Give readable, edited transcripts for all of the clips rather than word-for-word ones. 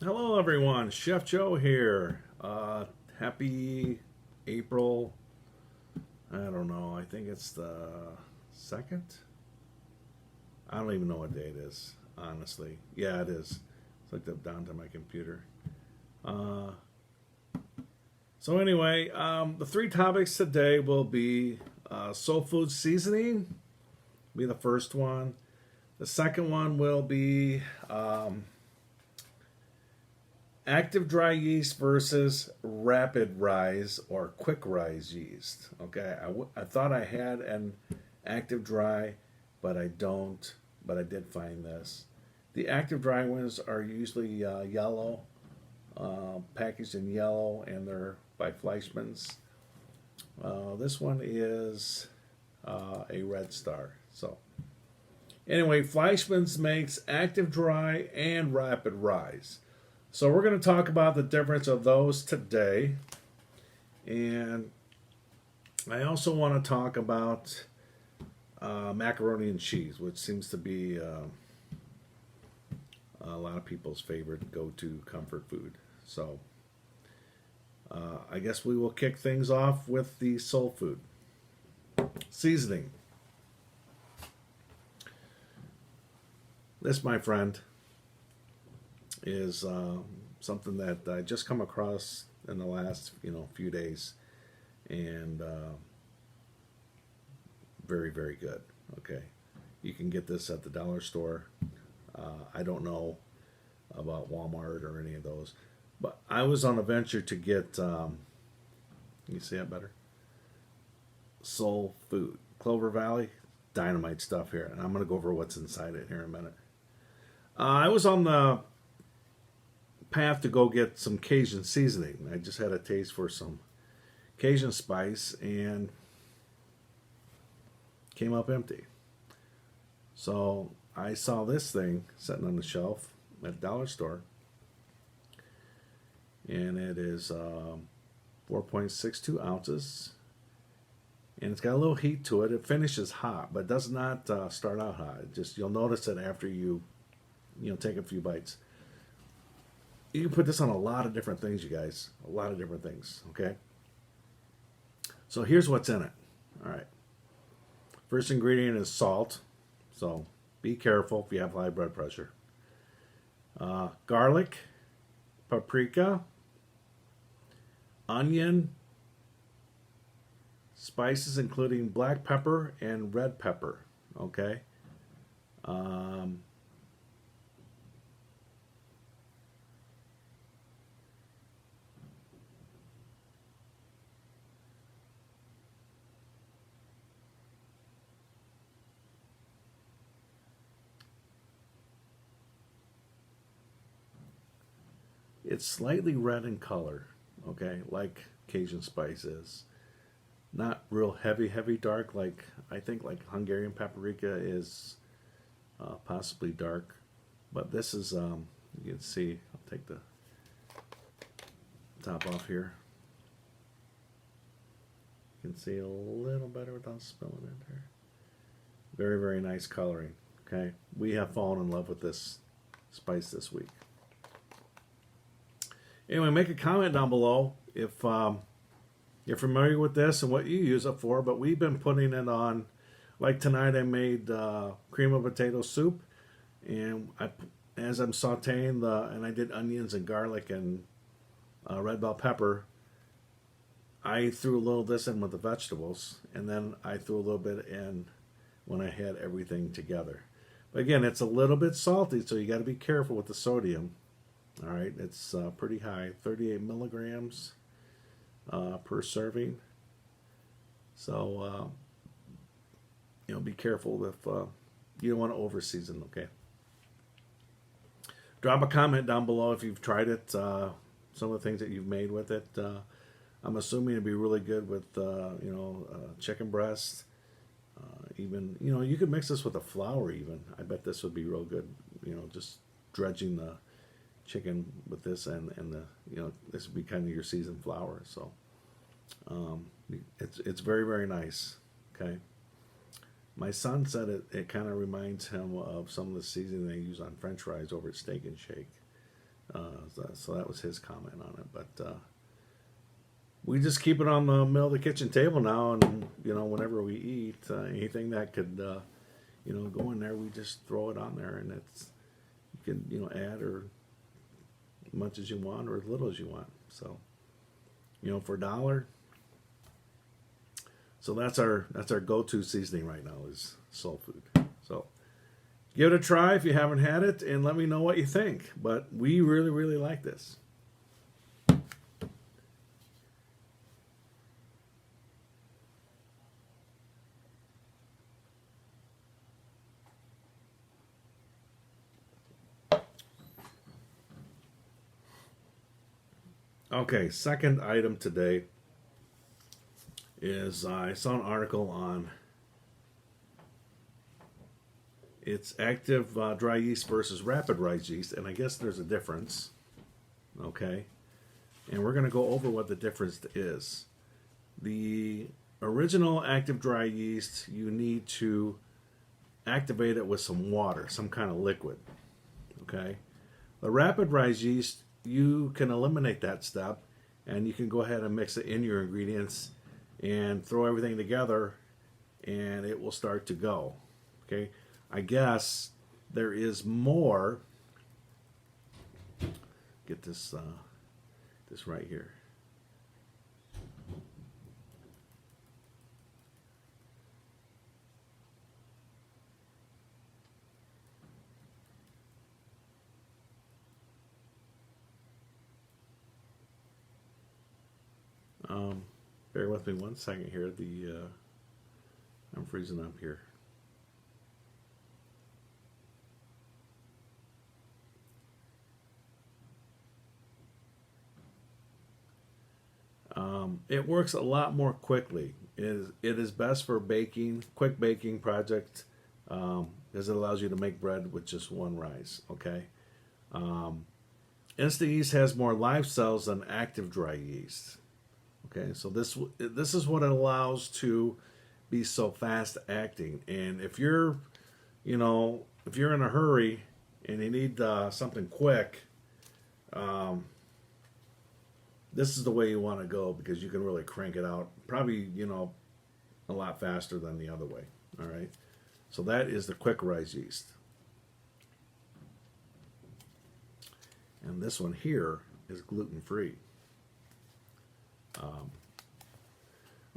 Hello, everyone. Chef Joe here. Happy April. I don't know. I think it's the second. I don't even know what day it is, honestly. Yeah, it is. It's looked up down to my computer. Uh, the three topics today will be soul food seasoning, be the first one. The second one will be active dry yeast versus rapid rise or quick rise yeast. Okay, I thought I had an active dry, but I don't. But I did find this. The active dry ones are usually yellow, packaged in yellow, and they're by Fleischmann's. This one is a Red Star. So anyway, Fleischmann's makes active dry and rapid rise. So we're going to talk about the difference of those today. And I also want to talk about macaroni and cheese, which seems to be a lot of people's favorite go-to comfort food. So I guess we will kick things off with the soul food seasoning. This, my friend, is something that I just come across in the last few days, and very very good. Okay, you can get this at the dollar store. I don't know about Walmart or any of those, but I was on a venture to get. Can you see that better? Soul Food, Clover Valley, dynamite stuff here, and I'm going to go over what's inside it here in a minute. I was on the path to go get some Cajun seasoning. I just had a taste for some Cajun spice and came up empty. So I saw this thing sitting on the shelf at the dollar store, and it is 4.62 ounces, and it's got a little heat to it. It finishes hot, but does not start out hot. It just you'll notice it after you take a few bites. You can put this on a lot of different things, you guys. A lot of different things. Okay. So here's what's in it. All right. First ingredient is salt. So be careful if you have high blood pressure. Garlic, paprika, onion, spices including black pepper and red pepper. Okay. Um, it's slightly red in color. Okay, like Cajun spice is. Not real heavy, heavy dark like I think like Hungarian paprika is possibly dark, but this is you can see. I'll take the top off here. You can see a little better without spilling it there. Very very nice coloring. Okay, we have fallen in love with this spice this week. Anyway, make a comment down below if you're familiar with this and what you use it for. But we've been putting it on. Like tonight, I made cream of potato soup, and as I'm sautéing and I did onions and garlic and red bell pepper. I threw a little of this in with the vegetables, and then I threw a little bit in when I had everything together. But again, it's a little bit salty, so you got to be careful with the sodium. All right, it's pretty high, 38 milligrams per serving. So be careful if you don't want to over season. Okay. Drop a comment down below if you've tried it. Some of the things that you've made with it. I'm assuming it'd be really good with chicken breast. Even you could mix this with a flour. Even I bet this would be real good. Just dredging the chicken with this and the this would be kind of your seasoned flour. So um, it's very very nice. Okay. My son said it kind of reminds him of some of the seasoning they use on French fries over at Steak and Shake. So that was his comment on it. But we just keep it on the middle of the kitchen table now, and whenever we eat, anything that could go in there, we just throw it on there, and it's you can add or as much as you want or as little as you want. So for $1. So that's our go-to seasoning right now is soul food. So give it a try if you haven't had it, and let me know what you think. But we really, really like this. Okay, second item today is I saw an article on it's active dry yeast versus rapid rise yeast, and I guess there's a difference. Okay, and we're going to go over what the difference is. The original active dry yeast, you need to activate it with some water, some kind of liquid. Okay, the rapid rise yeast, you can eliminate that step, and you can go ahead and mix it in your ingredients and throw everything together, and it will start to go. Okay, I guess there is more. Get this this right here. Bear with me 1 second here. I'm freezing up here. It works a lot more quickly. It is best for baking, quick baking project, because it allows you to make bread with just one rise. Okay. Instant yeast has more live cells than active dry yeast. Okay, so this is what it allows to be so fast acting. And if you're in a hurry and you need something quick, this is the way you want to go, because you can really crank it out probably a lot faster than the other way. All right, so that is the quick rise yeast, and this one here is gluten free.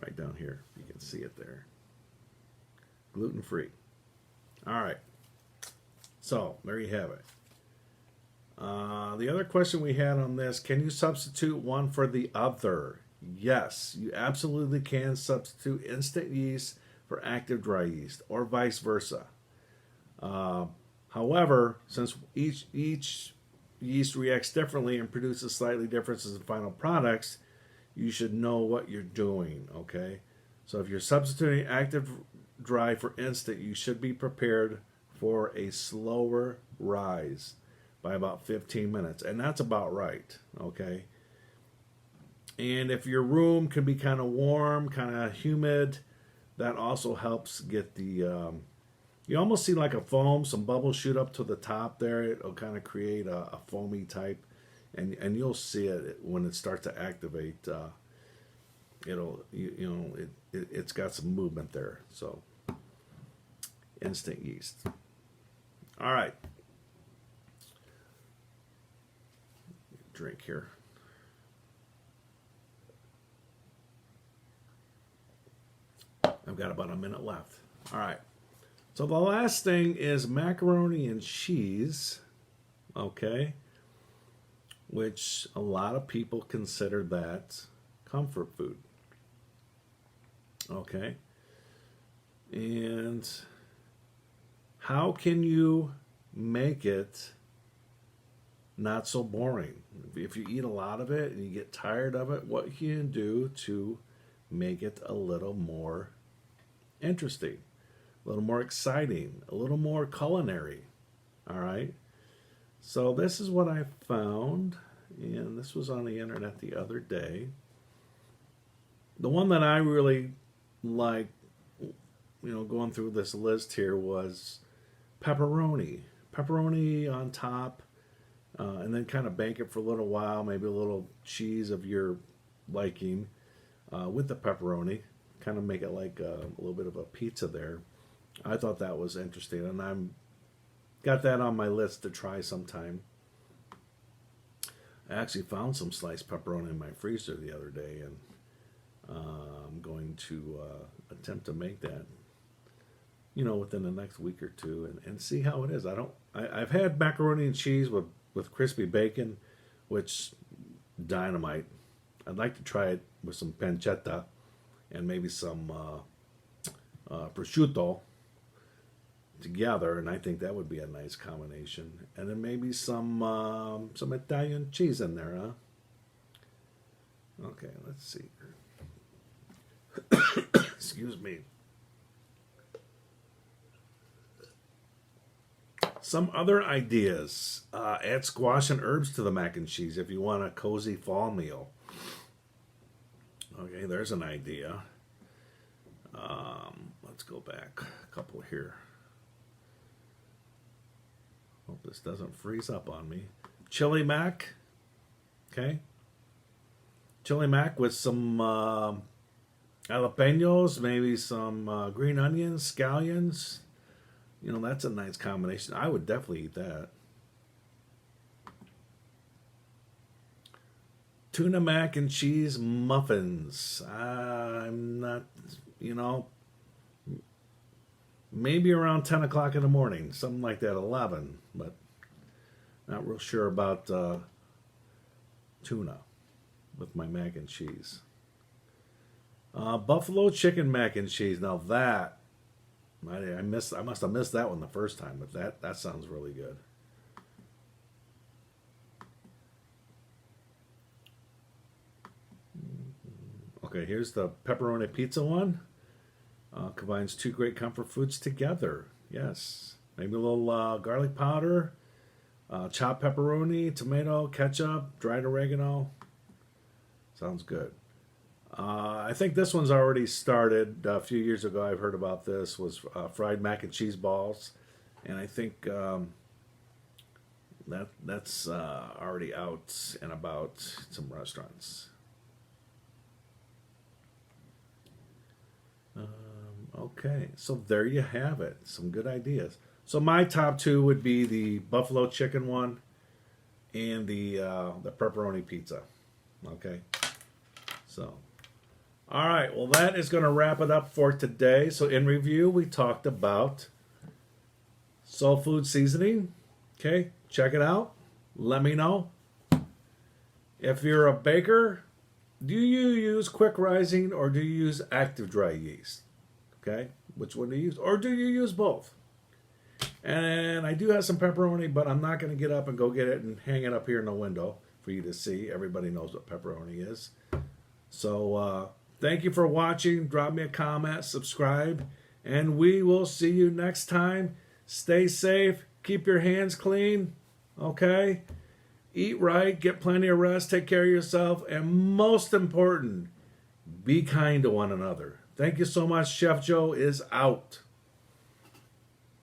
Right down here, you can see it there. Gluten free. All right. So there you have it. The other question we had on this: can you substitute one for the other? Yes, you absolutely can substitute instant yeast for active dry yeast, or vice versa. However, since each yeast reacts differently and produces slightly differences in final products, you should know what you're doing, okay? So if you're substituting active dry for instant, you should be prepared for a slower rise by about 15 minutes. And that's about right, okay? And if your room can be kind of warm, kind of humid, that also helps get the... you almost see like a foam, some bubbles shoot up to the top there. It'll kind of create a foamy type. And you'll see it when it starts to activate. It's got some movement there. So instant yeast. All right. Drink here. I've got about a minute left. All right. So the last thing is macaroni and cheese. Okay. Which a lot of people consider that comfort food. Okay. And how can you make it not so boring? If you eat a lot of it and you get tired of it, what can you do to make it a little more interesting, a little more exciting, a little more culinary? All right. So this is what I found, and this was on the internet the other day. The one that I really liked, going through this list here, was pepperoni. Pepperoni on top, and then kind of bake it for a little while, maybe a little cheese of your liking with the pepperoni, kind of make it like a little bit of a pizza there. I thought that was interesting, and I'm got that on my list to try sometime. I actually found some sliced pepperoni in my freezer the other day, and I'm going to attempt to make that, within the next week or two, and see how it is. I've had macaroni and cheese with crispy bacon, which dynamite. I'd like to try it with some pancetta and maybe some prosciutto together, and I think that would be a nice combination. And then maybe some Italian cheese in there, huh? Okay, let's see. Excuse me. Some other ideas. Add squash and herbs to the mac and cheese if you want a cozy fall meal. Okay, there's an idea. Let's go back a couple here. Hope this doesn't freeze up on me. Chili mac. Okay. Chili mac with some jalapenos, maybe some green onions, scallions. That's a nice combination. I would definitely eat that. Tuna mac and cheese muffins. I'm not, maybe around 10 o'clock in the morning, something like that, 11, but not real sure about tuna with my mac and cheese. Buffalo chicken mac and cheese. Now that, I must have missed that one the first time, but that sounds really good. Okay, here's the pepperoni pizza one. Combines two great comfort foods together. Yes. Maybe a little garlic powder, chopped pepperoni, tomato, ketchup, dried oregano. Sounds good. I think this one's already started. A few years ago, I've heard about this, was fried mac and cheese balls. And I think that's already out and about some restaurants. Okay, so there you have it. Some good ideas. So my top two would be the buffalo chicken one and the pepperoni pizza. Okay, so all right. Well, that is going to wrap it up for today. So in review, we talked about soul food seasoning. Okay, check it out. Let me know. If you're a baker, do you use quick rising or do you use active dry yeast? Okay, which one do you use? Or do you use both? And I do have some pepperoni, but I'm not going to get up and go get it and hang it up here in the window for you to see. Everybody knows what pepperoni is. So thank you for watching. Drop me a comment, subscribe, and we will see you next time. Stay safe. Keep your hands clean. Okay? Eat right. Get plenty of rest. Take care of yourself. And most important, be kind to one another. Thank you so much. Chef Joe is out.